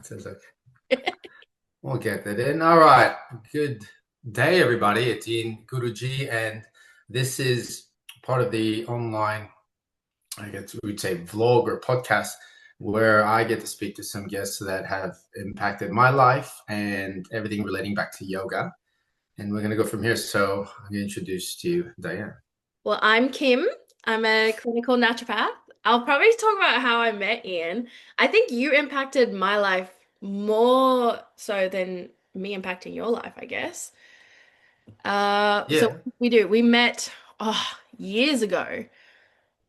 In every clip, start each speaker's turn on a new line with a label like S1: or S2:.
S1: That says okay. We'll get that in. All right. Good day, everybody. It's Ian Guruji, and this is part of the online, I guess we would say, vlog or podcast where I get to speak to some guests that have impacted my life and everything relating back to yoga. And we're going to go from here. So I'm going to introduce to you Diane.
S2: Well, I'm Kim. I'm a clinical naturopath. I'll probably talk about how I met Ian. I think you impacted my life more so than me impacting your life, I guess. So
S1: Yeah.
S2: what did we do? We met years ago. I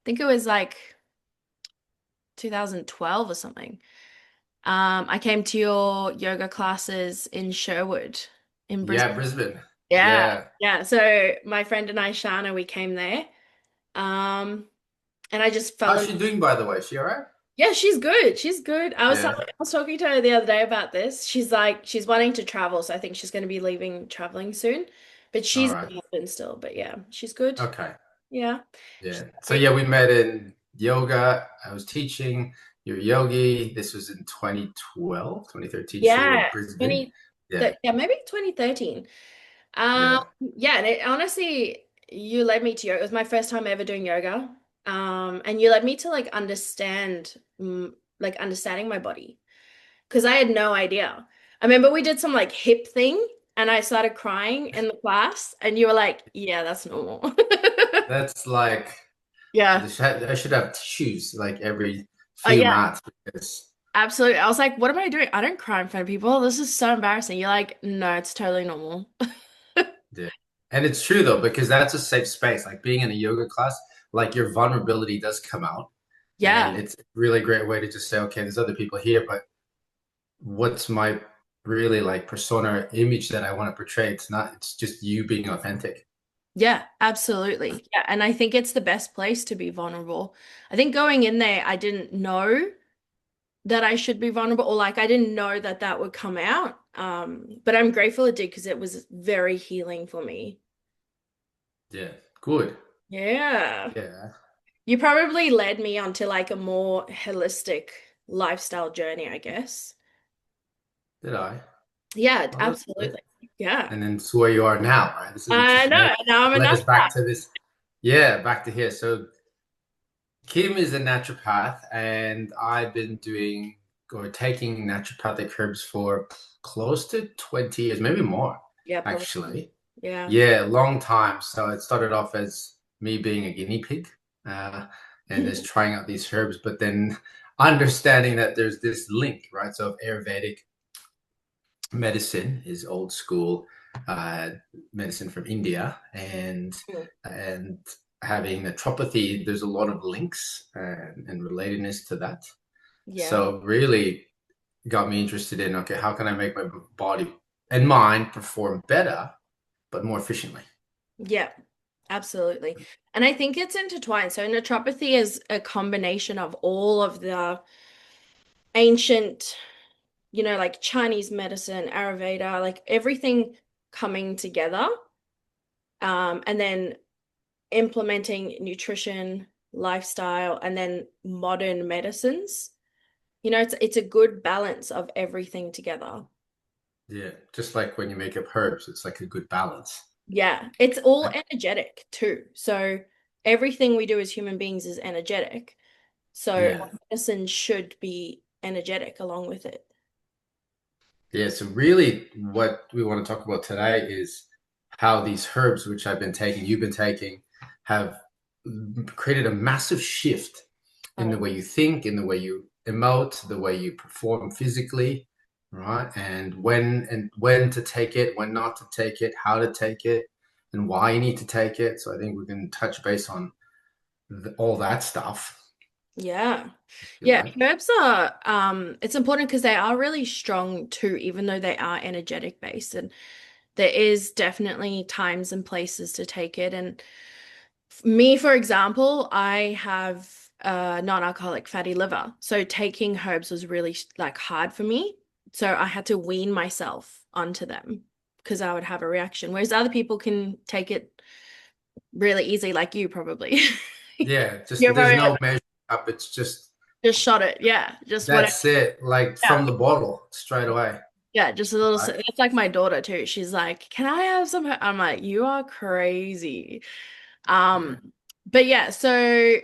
S2: think it was like 2012 or something. I came to your yoga classes in Sherwood in
S1: Yeah,
S2: Brisbane.
S1: Brisbane.
S2: Yeah,
S1: Yeah.
S2: yeah. So my friend and I, Shana, we came there. Um, and I just fell
S1: How's
S2: in.
S1: she doing, by the way? She all right?
S2: Yeah, she's good. She's good.
S1: Yeah.
S2: I was talking to her the other day about this. She's like, she's wanting to travel, so I think she's going to be leaving traveling soon. But
S1: All
S2: she's in
S1: right.
S2: Melbourne still. But yeah, she's good.
S1: Okay.
S2: Yeah. She's
S1: Yeah. So
S2: great.
S1: yeah, we met in yoga. I was teaching. You're a yogi. This was in 2012, 2013,
S2: Yeah,
S1: Sherwood, Brisbane.
S2: 20,
S1: Yeah.
S2: yeah, maybe 2013.
S1: Yeah.
S2: Yeah, and honestly, you led me to yoga. It was my first time ever doing yoga. And you led me to like understanding my body. Because I had no idea. I remember we did some like hip thing and I started crying in the class and you were like, yeah, that's normal.
S1: That's like
S2: Yeah.
S1: I should have tissues like every
S2: Oh
S1: few
S2: yeah,
S1: mats because
S2: absolutely. I was like, what am I doing? I don't cry in front of people. This is so embarrassing. You're like, no, it's totally normal.
S1: yeah. And it's true though, because that's a safe space. Like being in a yoga class, like your vulnerability does come out. And
S2: Yeah.
S1: it's a really great way to just say, okay, there's other people here, but what's my really like persona image that I want to portray? It's just you being authentic.
S2: Yeah, absolutely. Yeah. And I think it's the best place to be vulnerable. I think going in there, I didn't know that I should be vulnerable or like I didn't know that that would come out. But I'm grateful it did because it was very healing for me.
S1: Yeah. Good.
S2: Yeah.
S1: Yeah.
S2: You probably led me onto like a more holistic lifestyle journey, I guess.
S1: Did I?
S2: Yeah,
S1: Oh, that's good.
S2: absolutely. Yeah.
S1: And then it's where you are now, right? This is
S2: I
S1: interesting.
S2: know.
S1: That
S2: Now I'm a
S1: led us back
S2: naturopath.
S1: to this. Yeah, back to here. So Kim is a naturopath, and I've been doing or taking naturopathic herbs for close to 20 years, maybe more,
S2: Yeah, probably.
S1: actually.
S2: Yeah.
S1: Yeah, long time. So it started off as me being a guinea pig, uh, and just trying out these herbs, but then understanding that there's this link, right? So Ayurvedic medicine is old school uh, medicine from India, and having naturopathy, there's a lot of links and relatedness to that.
S2: Yeah.
S1: So really got me interested in okay, how can I make my body and mind perform better but more efficiently?
S2: Yeah. Absolutely. And I think it's intertwined. So naturopathy is a combination of all of the ancient, like Chinese medicine, Ayurveda, like everything coming together. And then implementing nutrition, lifestyle, and then modern medicines. It's a good balance of everything together.
S1: Yeah, just like when you make up herbs, it's like a good balance.
S2: Yeah, it's all energetic too. So everything we do as human beings is energetic. So
S1: Yeah.
S2: our medicine should be energetic along with it.
S1: Yeah, so really what we want to talk about today is how these herbs, which I've been taking, you've been taking, have created a massive shift in the
S2: Oh,
S1: way you think, in the way you emote, the way you perform physically, right? And when to take it, when not to take it, how to take it, and why you need to take it. So I think we can touch base on all that stuff,
S2: yeah.
S1: if you
S2: Yeah,
S1: like.
S2: herbs are it's important because they are really strong too, even though they are energetic based. And there is definitely times and places to take it. And me, for example, I have non-alcoholic fatty liver. So taking herbs was really like hard for me. So I had to wean myself onto them because I would have a reaction. Whereas other people can take it really easy, like you probably.
S1: Yeah, just
S2: You're
S1: there's
S2: very
S1: no measure up. It's just
S2: Just shot it. Yeah. Just whatever.
S1: That's it. Like
S2: Yeah.
S1: from the bottle straight away.
S2: Yeah, just a little.
S1: Right?
S2: It's like my daughter too. She's like, "Can I have some?" I'm like, "You are crazy."
S1: Yeah.
S2: But yeah, so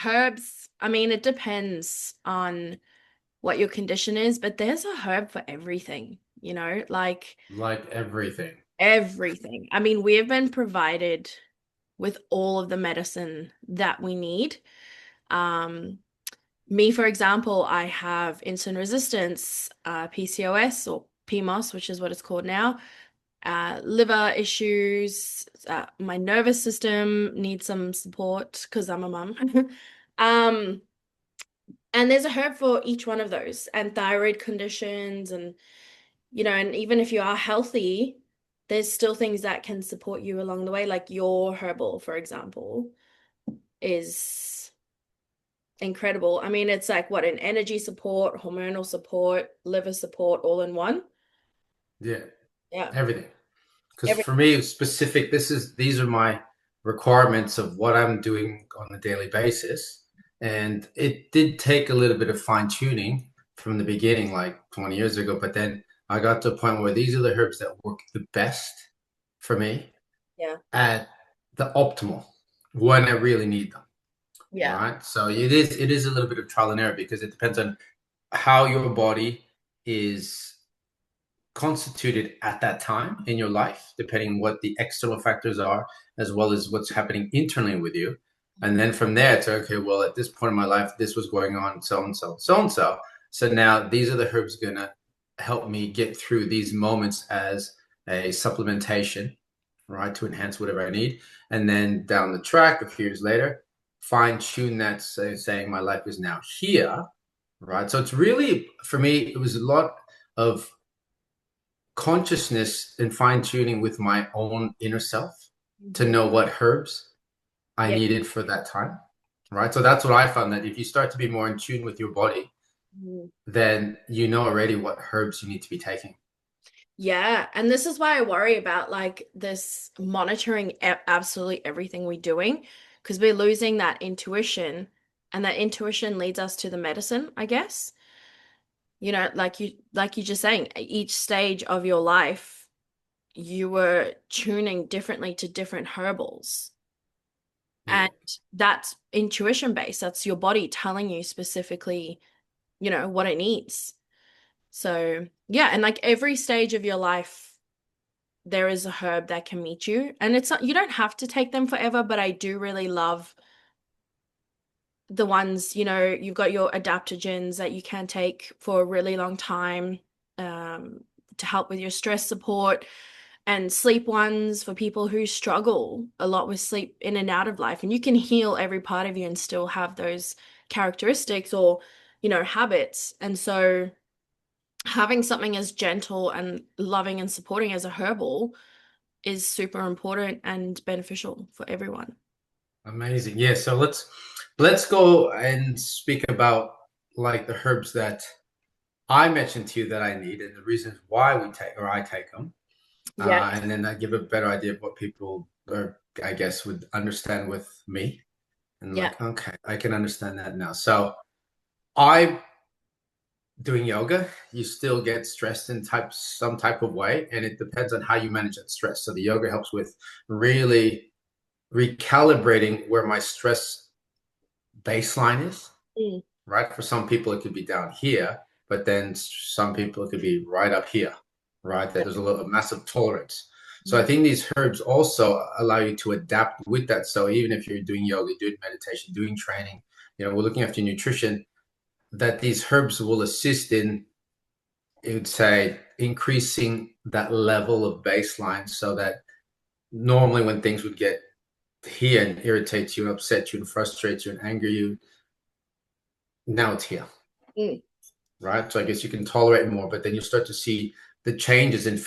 S2: herbs, I mean, it depends on what your condition is, but there's a herb for everything, like
S1: Like everything.
S2: everything. I mean, we have been provided with all of the medicine that we need. Um, Me, for example, I have insulin resistance, PCOS or PMOS, which is what it's called now, liver issues, my nervous system needs some support because I'm a mum. Um, and there's a herb for each one of those, and thyroid conditions, and and even if you are healthy, there's still things that can support you along the way, like your herbal, for example, is incredible. I mean, it's like what an energy support, hormonal support, liver support, all in one.
S1: Yeah.
S2: Yeah.
S1: Everything. Because
S2: Every
S1: for me, specific, these are my requirements of what I'm doing on a daily basis. And it did take a little bit of fine tuning from the beginning, like 20 years ago. But then I got to a point where these are the herbs that work the best for me
S2: yeah.
S1: at the optimal when I really need them.
S2: Yeah.
S1: Right. So it is a little bit of trial and error because it depends on how your body is constituted at that time in your life, depending on what the external factors are, as well as what's happening internally with you. And then from there, it's okay, well, at this point in my life, this was going on, so and so, so and so. So now these are the herbs going to help me get through these moments as a supplementation, right, to enhance whatever I need. And then down the track, a few years later, fine tune that, saying my life is now here, right? So it's really, for me, it was a lot of consciousness and fine tuning with my own inner self to
S2: Mhm.
S1: know what herbs I
S2: Yeah.
S1: needed for that time. Right. So that's what I found, that if you start to be more in tune with your body,
S2: Mhm.
S1: then you know already what herbs you need to be taking.
S2: Yeah, and this is why I worry about like this monitoring absolutely everything we're doing because we're losing that intuition, and that intuition leads us to the medicine, I guess. Like you just saying, each stage of your life, you were tuning differently to different herbals.
S1: Yeah.
S2: And that's intuition based. That's your body telling you specifically, what it needs. So, yeah, and like every stage of your life, there is a herb that can meet you. And it's not, you don't have to take them forever, but I do really love the ones, you've got your adaptogens that you can take for a really long time, um, to help with your stress support, and sleep ones for people who struggle a lot with sleep in and out of life. And you can heal every part of you and still have those characteristics or, habits. And so having something as gentle and loving and supporting as a herbal is super important and beneficial for everyone.
S1: Amazing. Yeah. So let's go and speak about like the herbs that I mentioned to you that I need and the reasons why we take or I take them.
S2: Yeah.
S1: And then that give a better idea of what people are, I guess, would understand with me. And
S2: Yeah.
S1: like, okay, I can understand that now. So I doing yoga, you still get stressed in some type of way, and it depends on how you manage that stress. So the yoga helps with really recalibrating where my stress baseline is.
S2: Mm.
S1: Right? For some people, it could be down here, but then some people it could be right up here. Right? That there's a massive tolerance. So I
S2: Mhm.
S1: think these herbs also allow you to adapt with that. So even if you're doing yoga, doing meditation, doing training, we're looking after your nutrition, that these herbs will assist in, it would say, increasing that level of baseline so that normally when things would get here and irritate you and upset you and frustrate you and anger you, now it's here,
S2: Mm.
S1: right? So I guess you can tolerate more, but then you start to see the changes and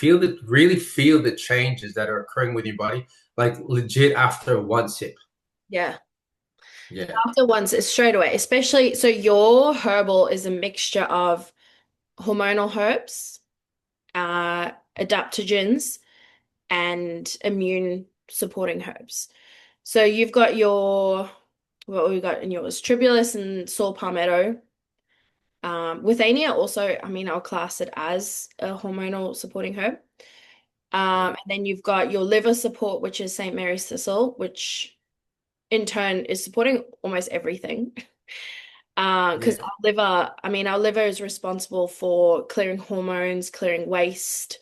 S1: really feel the changes that are occurring with your body, like legit after one sip.
S2: Yeah.
S1: Yeah,
S2: After once, it's straight away, especially so your herbal is a mixture of hormonal herbs, adaptogens, and immune supporting herbs. So you've got your what we got in yours? Tribulus and saw palmetto. Withania also, I mean, I'll class it as a hormonal supporting herb.
S1: Yeah.
S2: And then you've got your liver support, which is St. Mary's thistle, which in turn is supporting almost everything. Because
S1: Yeah.
S2: our liver, I mean, our liver is responsible for clearing hormones, clearing waste.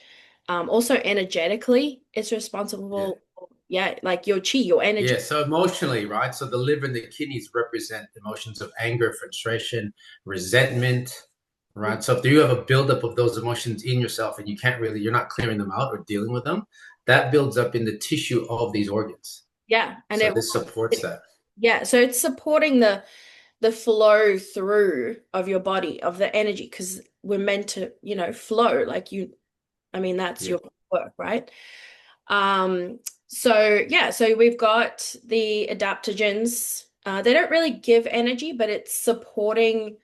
S2: Also energetically, it's
S1: Yeah.
S2: responsible, yeah, like your chi, your energy.
S1: Yeah, so emotionally, right? So the liver and the kidneys represent emotions of anger, frustration, resentment, right? So if you have a buildup of those emotions in yourself and you can't really, you're not clearing them out or dealing with them, that builds up in the tissue of these organs.
S2: Yeah, and
S1: So
S2: it
S1: this
S2: will.
S1: supports that.
S2: Yeah, so it's supporting the flow through of your body of the energy because we're meant to, flow like you. I mean, that's
S1: Yeah.
S2: your work, right? So yeah, so we've got the adaptogens. They don't really give energy, but it's supporting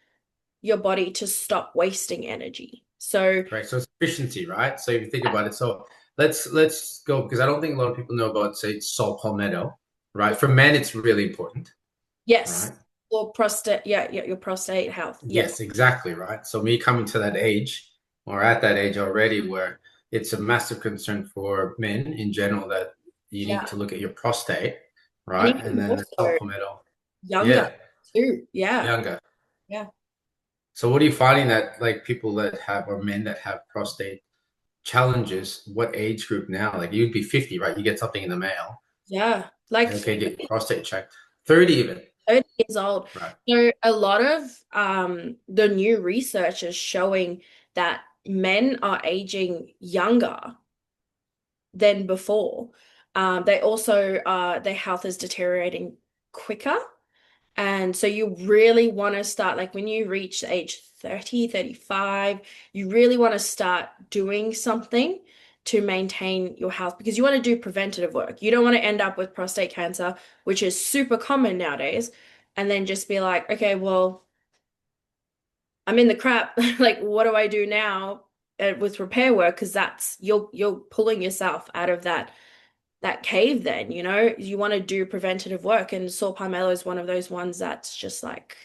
S2: your body to stop wasting energy. So
S1: Right. So it's efficiency, right? So if you think about it, so let's go because I don't think a lot of people know about, say, saw palmetto, right?
S2: yeah,
S1: For men, it's really important,
S2: yes,
S1: right?
S2: or prostate, yeah, your prostate health. Yes,
S1: Yes, exactly, right. So me coming to that age, or at that age already, where it's a massive concern for men in general that you need
S2: yeah,
S1: to look at your prostate,
S2: and
S1: right?
S2: even
S1: And then
S2: more
S1: the
S2: so
S1: palmetto,
S2: younger
S1: yeah,
S2: too. Yeah,
S1: younger.
S2: yeah.
S1: So what are you finding that like people that have or men that have prostate challenges, what age group now? Like you'd be 50, right? You get something in the mail.
S2: Yeah, like
S1: Okay, get your prostate checked. 30 even.
S2: 30 years old.
S1: Right.
S2: So a lot of the new research is showing that men are aging younger than before. They also their health is deteriorating quicker. And so you really want to start, like when you reach age 30, 35, you really want to start doing something to maintain your health because you want to do preventative work. You don't want to end up with prostate cancer, which is super common nowadays, and then just be like, okay, well, I'm in the crap. Like, what do I do now with repair work? Because that's you're pulling yourself out of that cave then, you want to do preventative work and saw palmetto is one of those ones that's just like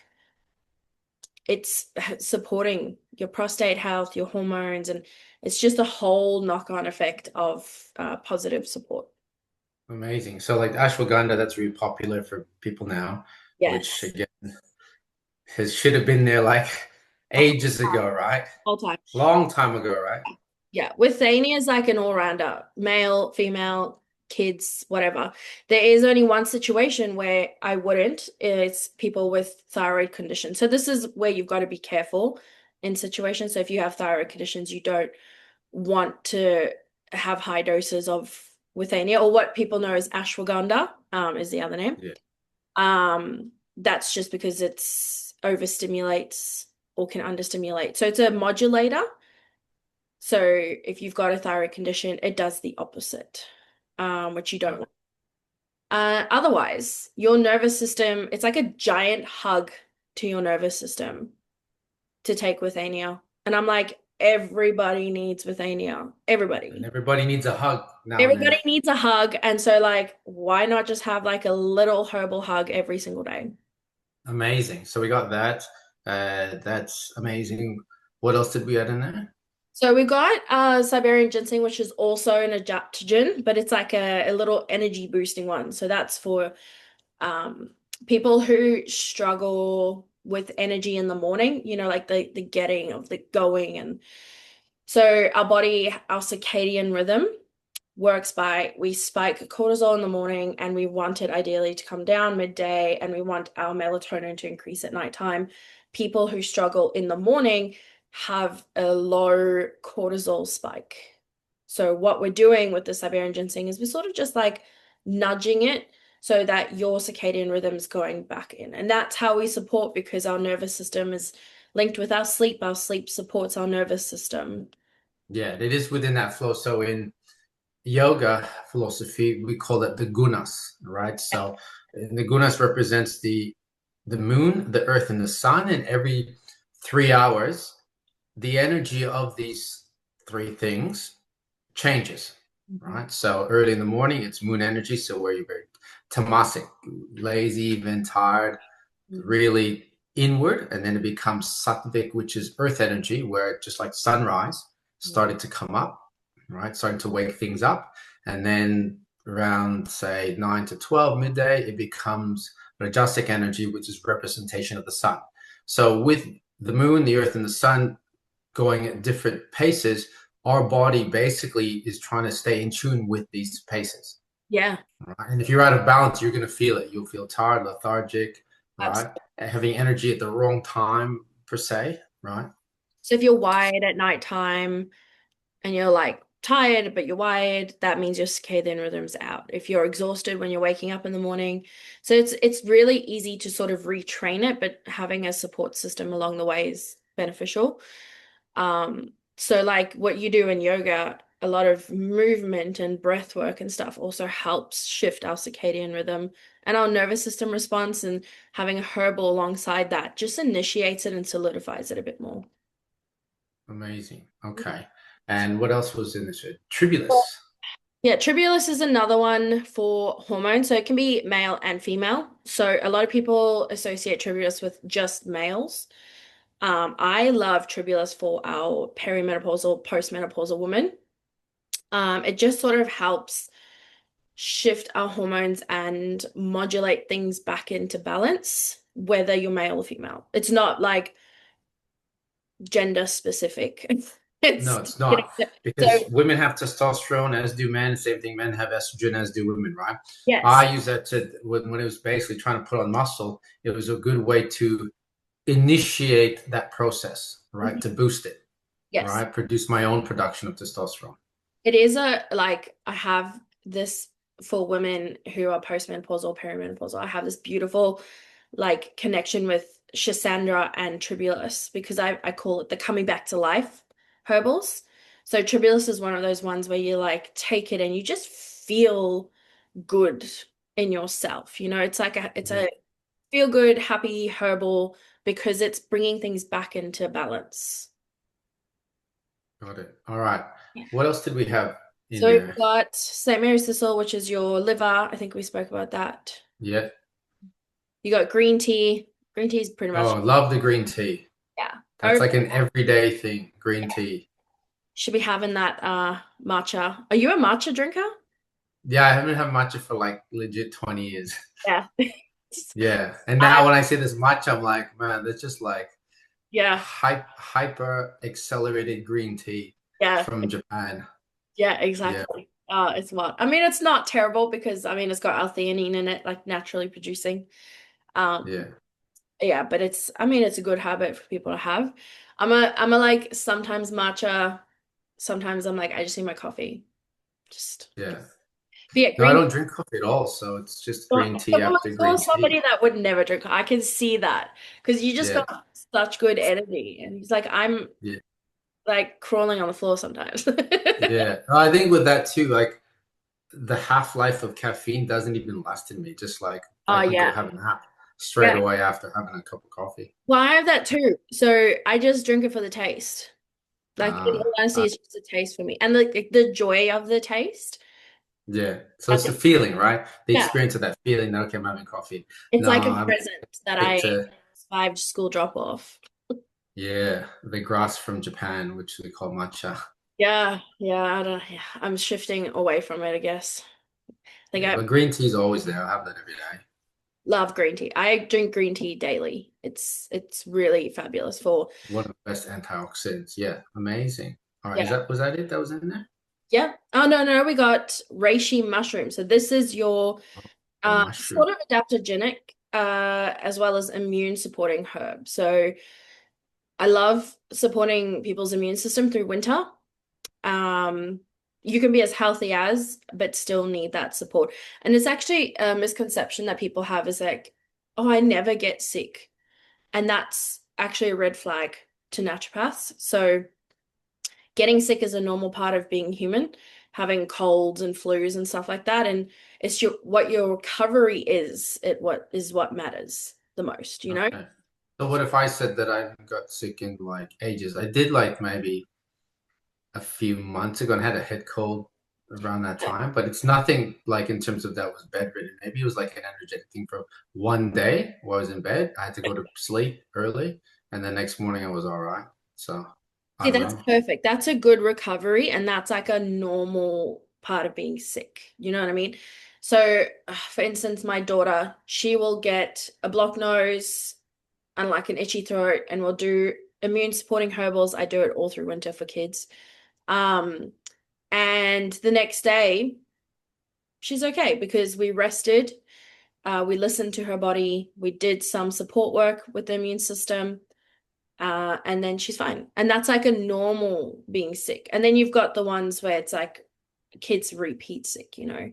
S2: it's supporting your prostate health, your hormones, and it's just a whole knock-on effect of positive support.
S1: Amazing. So like ashwagandha, that's really popular for people now, which
S2: Yes.
S1: again has should have been there like
S2: The whole
S1: ages ago, right?
S2: whole time.
S1: Long time ago, right?
S2: Yeah, Withania is like an all-rounder, male, female, kids, whatever. There is only one situation where I wouldn't. It's people with thyroid conditions. So this is where you've got to be careful in situations. So if you have thyroid conditions, you don't want to have high doses of Withania, or what people know as ashwagandha, is the other name.
S1: Yeah.
S2: That's just because it's overstimulates or can understimulate. So it's a modulator. So if you've got a thyroid condition, it does the opposite, which you don't
S1: Got
S2: want.
S1: it.
S2: Otherwise, your nervous system, it's like a giant hug to your nervous system to take Withania. And I'm like, everybody needs Withania.
S1: And
S2: Everybody.
S1: everybody needs a hug now and
S2: Everybody
S1: then.
S2: needs a hug. And so, like, why not just have like a little herbal hug every single day?
S1: Amazing. So we got that. That's amazing. What else did we add in there?
S2: So we got Siberian ginseng, which is also an adaptogen, but it's like a little energy boosting one. So that's for um, people who struggle with energy in the morning, like the getting of the going. And so our body, our circadian rhythm works by we spike cortisol in the morning and we want it ideally to come down midday and we want our melatonin to increase at nighttime. People who struggle in the morning have a low cortisol spike. So what we're doing with the Siberian ginseng is we're sort of just like nudging it so that your circadian rhythm's going back in. And that's how we support because our nervous system is linked with our sleep. Our sleep supports our nervous system.
S1: Yeah, it is within that flow. So in yoga philosophy, we call it the gunas, right? So the gunas represents the moon, the earth, and the sun, and every 3 hours, the energy of these three things changes,
S2: Mhm.
S1: right? So early in the morning, it's moon energy, so where you're very tamasic, lazy, even tired,
S2: Mm.
S1: really inward, and then it becomes sattvic, which is earth energy, where just like sunrise started to come up, right? Starting to wake things up. And then around say 9 to 12 midday, it becomes rajasic energy, which is representation of the sun. So with the moon, the earth, and the sun going at different paces, our body basically is trying to stay in tune with these paces.
S2: Yeah,
S1: Right? And if you're out of balance, you're going to feel it. You'll feel tired, lethargic, right?
S2: absolutely.
S1: Having energy at the wrong time, per se, right?
S2: So if you're wired at nighttime and you're like tired, but you're wired, that means your circadian rhythm's out. If you're exhausted when you're waking up in the morning, so it's really easy to sort of retrain it, but having a support system along the way is beneficial. So like what you do in yoga, a lot of movement and breath work and stuff also helps shift our circadian rhythm and our nervous system response, and having a herbal alongside that just initiates it and solidifies it a bit more.
S1: Amazing. Okay. And what else was in this? Tribulus.
S2: Yeah, tribulus is another one for hormones. So it can be male and female. So a lot of people associate tribulus with just males. I love tribulus for our perimenopausal, postmenopausal women. It just sort of helps shift our hormones and modulate things back into balance, whether you're male or female. It's not like gender specific.
S1: No,
S2: It's,
S1: it's
S2: you
S1: not.
S2: know,
S1: Because
S2: so
S1: women have testosterone, as do men. Same thing, men have estrogen, as do women, right?
S2: yes.
S1: I use that to when it was basically trying to put on muscle, it was a good way to initiate that process, right?
S2: Mhm.
S1: To boost it,
S2: Yes.
S1: right? Produce my own production of testosterone.
S2: It is a like I have this for women who are postmenopausal, perimenopausal. I have this beautiful like connection with Shisandra and Tribulus because I call it the coming back to life herbals. So Tribulus is one of those ones where you like take it and you just feel good in yourself. It's
S1: Yeah,
S2: a feel good, happy herbal because it's bringing things back into balance.
S1: got it. All right. What else did we have in
S2: So we've
S1: there?
S2: got St. Mary's thistle, which is your liver. I think we spoke about that.
S1: Yeah.
S2: You got green tea. Green tea is pretty much,
S1: Oh, love the green tea.
S2: yeah.
S1: That's
S2: Or
S1: like an everyday thing, green tea.
S2: should be having that matcha. Are you a matcha drinker?
S1: Yeah, I haven't had matcha for like legit 20 years.
S2: Yeah.
S1: Yeah. And
S2: I
S1: now when I see this matcha, I'm like, man, that's just like
S2: yeah,
S1: hyper accelerated green tea
S2: yeah,
S1: from Japan.
S2: yeah,
S1: Yeah,
S2: exactly. It's what I mean, it's not terrible because I mean it's got L-theanine in it, like naturally producing. Um,
S1: yeah,
S2: yeah, but it's I mean it's a good habit for people to have. I'm a like sometimes matcha, sometimes I'm like I just need my coffee. Just
S1: yeah.
S2: but yeah,
S1: No, I
S2: green.
S1: don't drink coffee at all, so it's just
S2: You're
S1: green tea after
S2: you're
S1: green
S2: somebody
S1: tea.
S2: that would never drink. I can see that because you just
S1: Yeah,
S2: got such good energy, and he's like, I'm
S1: yeah,
S2: like crawling on the floor sometimes.
S1: yeah. I think with that too, like the half-life of caffeine doesn't even last in me. Just like I
S2: Oh
S1: can go
S2: yeah,
S1: have a nap straight
S2: yeah.
S1: away after having a cup of coffee.
S2: Well, I have that too. So I just drink it for the taste. Like in
S1: Uh,
S2: all honesty,
S1: uh,
S2: it's just a taste for me, and the joy of the taste.
S1: yeah. So
S2: I
S1: it's the
S2: think
S1: feeling, right? The
S2: yeah,
S1: experience of that feeling that okay, I'm having coffee.
S2: it's
S1: No,
S2: like a
S1: I'm
S2: present that
S1: stick
S2: I
S1: to
S2: survived school drop off.
S1: yeah, the grass from Japan, which we call matcha.
S2: Yeah, yeah, I don't, yeah. I'm shifting away from it, I guess. Like
S1: Yeah,
S2: I
S1: but green tea is always there. I have that every day.
S2: love green tea. I drink green tea daily. It's really fabulous for
S1: One of the best antioxidants. Yeah, amazing. All right,
S2: yeah.
S1: is that was that it? That was in there?
S2: Yeah. Oh no, we got reishi mushroom. So this is your
S1: Oh, mushroom.
S2: sort of adaptogenic as well as immune supporting herb. So I love supporting people's immune system through winter. Um you can be as healthy as but still need that support. And it's actually a misconception that people have is like, oh, I never get sick. And that's actually a red flag to naturopaths. So getting sick is a normal part of being human, having colds and flus and stuff like that. And it's your what your recovery is, what matters the most, you know?
S1: Okay. So what if I said that I got sick in like ages? I did like maybe a few months ago and had a head cold around that time, but it's nothing like in terms of that was bedridden. Maybe it was like an energetic thing for one day while I was in bed. I had to go to sleep early, and the next morning I was all right. So I
S2: See,
S1: don't
S2: that's
S1: know.
S2: perfect. That's a good recovery, and that's like a normal part of being sick. You know what I mean? So, for instance, my daughter, she will get a blocked nose and like an itchy throat, and we'll do immune supporting herbals. I do it all through winter for kids. Um, and the next day, she's okay because we rested, we listened to her body, we did some support work with the immune system. And then she's fine. And that's like a normal being sick. And then you've got the ones where it's like kids repeat sick, you know.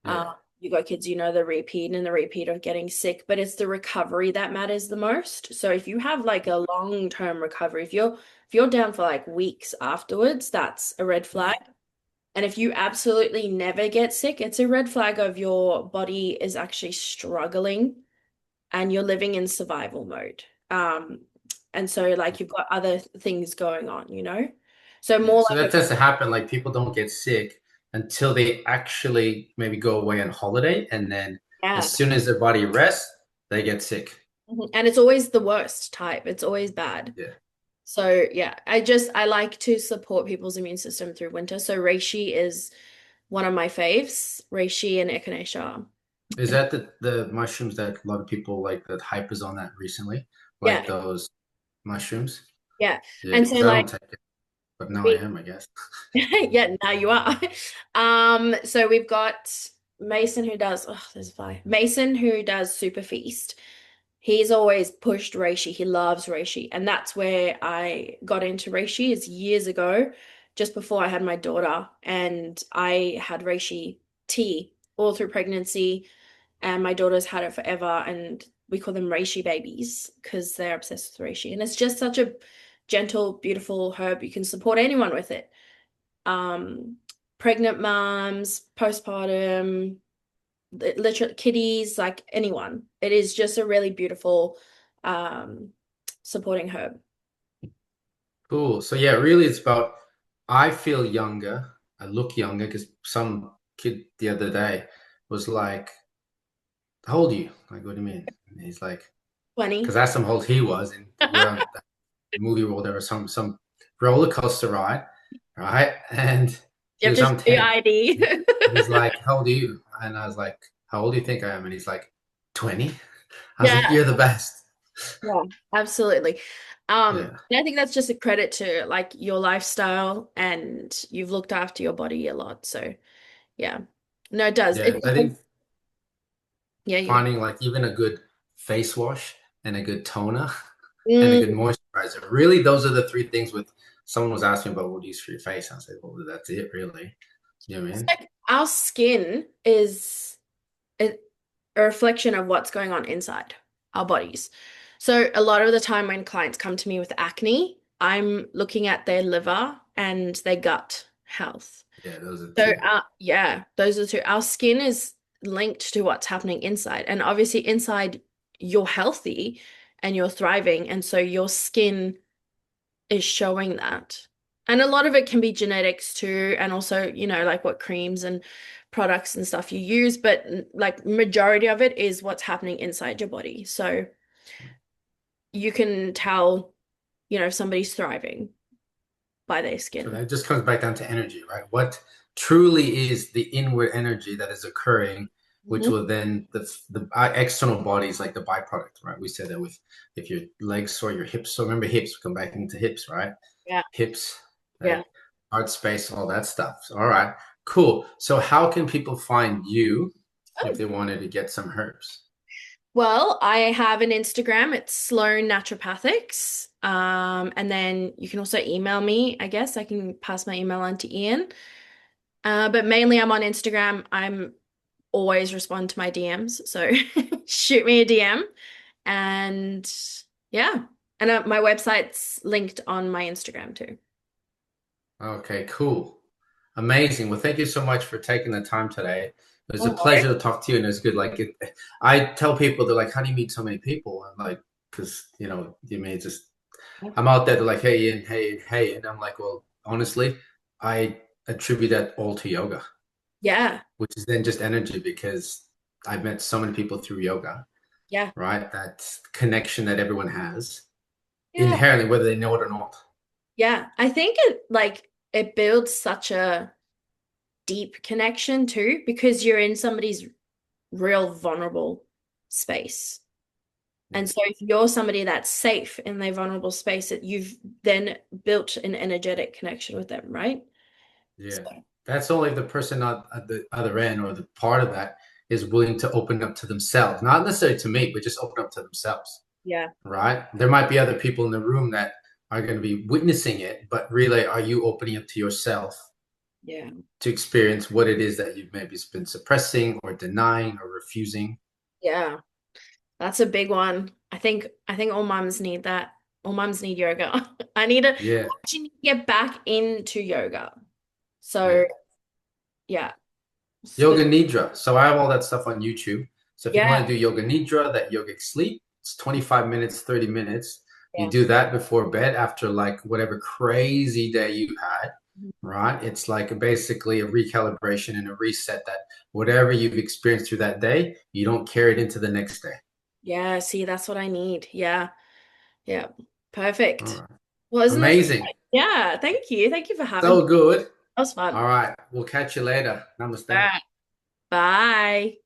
S2: Uh,
S1: Yeah,
S2: you got kids, you know, the repeat and the repeat of getting sick, but it's the recovery that matters the most. So if you have like a long-term recovery, if you're down for like weeks afterwards, that's a red
S1: yeah.
S2: flag. And if you absolutely never get sick, it's a red flag of your body is actually struggling and you're living in survival mode. And so like you've got other things going on, you know? So
S1: Yeah,
S2: more
S1: so
S2: like
S1: that tends to happen. Like people don't get sick until they actually maybe go away on holiday, and then
S2: yeah.
S1: as soon as their body rests, they get sick.
S2: Mhm. And it's always the worst type. It's always bad.
S1: Yeah.
S2: So yeah, I like to support people's immune system through winter. So reishi is one of my faves, reishi and echinacea.
S1: Is that the mushrooms that a lot of people like that hype is on that recently? Like
S2: Yeah,
S1: those mushrooms?
S2: yeah.
S1: Yeah,
S2: And so
S1: 'cause I
S2: like
S1: don't take it, but now I am, I guess.
S2: yeah, now you are. So we've got Mason who does, oh, there's a fly. Mason who does Super Feast. He's always pushed reishi. He loves reishi. And that's where I got into reishi is years ago, just before I had my daughter. And I had reishi tea all through pregnancy. And my daughter's had it forever. And we call them reishi babies because they're obsessed with reishi. And it's just such a gentle, beautiful herb. You can support anyone with it, um, pregnant moms, postpartum, literally kiddies, like anyone. It is just a really beautiful um, supporting herb.
S1: Cool. So yeah, really it's about I feel younger, I look younger because some kid the other day was like, how old are you? Like, what do you mean? And he's like,
S2: 20.
S1: because I asked him how old he was, and we're on the movie world, there was some roller coaster ride, right? And
S2: You
S1: he
S2: have
S1: was,
S2: to show
S1: I'm
S2: your
S1: 10.
S2: ID.
S1: He's like, how old are you? And I was like, how old do you think I am? And he's like, 20. I was like,
S2: Yeah,
S1: you're the best.
S2: yeah, absolutely.
S1: Yeah.
S2: And I think that's just a credit to like your lifestyle and you've looked after your body a lot. So yeah. No, it does.
S1: Yeah.
S2: It
S1: I
S2: does.
S1: think
S2: Yeah, you.
S1: finding like even a good face wash and a good toner and a good
S2: Mm.
S1: moisturizer. Really, those are the three things with someone was asking about what do you use for your face. I said, well, that's it, really. You know what I
S2: It's
S1: mean?
S2: like our skin is a, a reflection of what's going on inside our bodies. So a lot of the time when clients come to me with acne, I'm looking at their liver and their gut health.
S1: Yeah, those are
S2: So
S1: two.
S2: yeah, those are two. Our skin is linked to what's happening inside. And obviously inside you're healthy and you're thriving. And so your skin is showing that. And a lot of it can be genetics too, and also, you know, like what creams and products and stuff you use, but like majority of it is what's happening inside your body. So you can tell, you know, if somebody's thriving by their
S1: So
S2: skin.
S1: that just comes back down to energy, right? What truly is the inward energy that is occurring, which
S2: Mhm.
S1: will then the external bodies like the byproduct, right? We said that with if your legs sore, your hips sore. Remember hips, come back into hips, right?
S2: Yeah,
S1: Hips,
S2: yeah.
S1: like heart space, all that stuff. So, all right, cool. So how can people find you if
S2: Oh.
S1: they wanted to get some herbs?
S2: Well, I have an Instagram. It's Sloan Naturopathics. And then you can also email me, I guess. I can pass my email on to Ian. But mainly I'm on Instagram. I'm always respond to my DMs. So shoot me a DM. And yeah. And my website's linked on my Instagram too.
S1: Okay, cool. Amazing. Well, thank you so much for taking the time today. It was a
S2: No worries.
S1: pleasure to talk to you, and it's good. Like I tell people, they're like, "How do you meet so many people?" I'm like, "Because you may just I'm out there. They're like, hey, and hey, and hey," and I'm like, "Well, honestly, I attribute that all to yoga,
S2: Yeah.
S1: which is then just energy because I've met so many people through yoga,
S2: Yeah.
S1: right? That connection that everyone has
S2: Yeah.
S1: inherently, whether they know it or not.
S2: Yeah. I think it builds such a deep connection too, because you're in somebody's real vulnerable space.
S1: Yeah.
S2: And so if you're somebody that's safe in their vulnerable space, that you've then built an energetic connection with them, right?
S1: Yeah.
S2: So
S1: That's only if the person at the other end or the part of that is willing to open up to themselves, not necessarily to me, but just open up to themselves,
S2: yeah,
S1: right? There might be other people in the room that are going to be witnessing it, but really, are you opening up to yourself
S2: yeah,
S1: to experience what it is that you've maybe been suppressing or denying or refusing?
S2: yeah. That's a big one. I think all mums need that. All mums need yoga. I
S1: Yeah,
S2: actually need to get back into yoga.
S1: yeah.
S2: So yeah.
S1: Yoga
S2: Spe-
S1: Nidra. So I have all that stuff on YouTube. So if you want
S2: yeah,
S1: to do Yoga Nidra, that yogic sleep, it's 25 minutes, 30 minutes. You
S2: yeah.
S1: do that before bed after like whatever crazy day you had, right? It's like basically a recalibration and a reset that whatever you've experienced through that day, you don't carry it into the next day.
S2: Yeah, see, that's what I need. Yeah. Yeah.
S1: All
S2: Perfect.
S1: right.
S2: Well, isn't this
S1: Amazing.
S2: yeah, thank you. Thank you for having me.
S1: So good.
S2: That was
S1: All
S2: fun.
S1: right. We'll catch you later.
S2: All
S1: Namaste.
S2: right. Bye.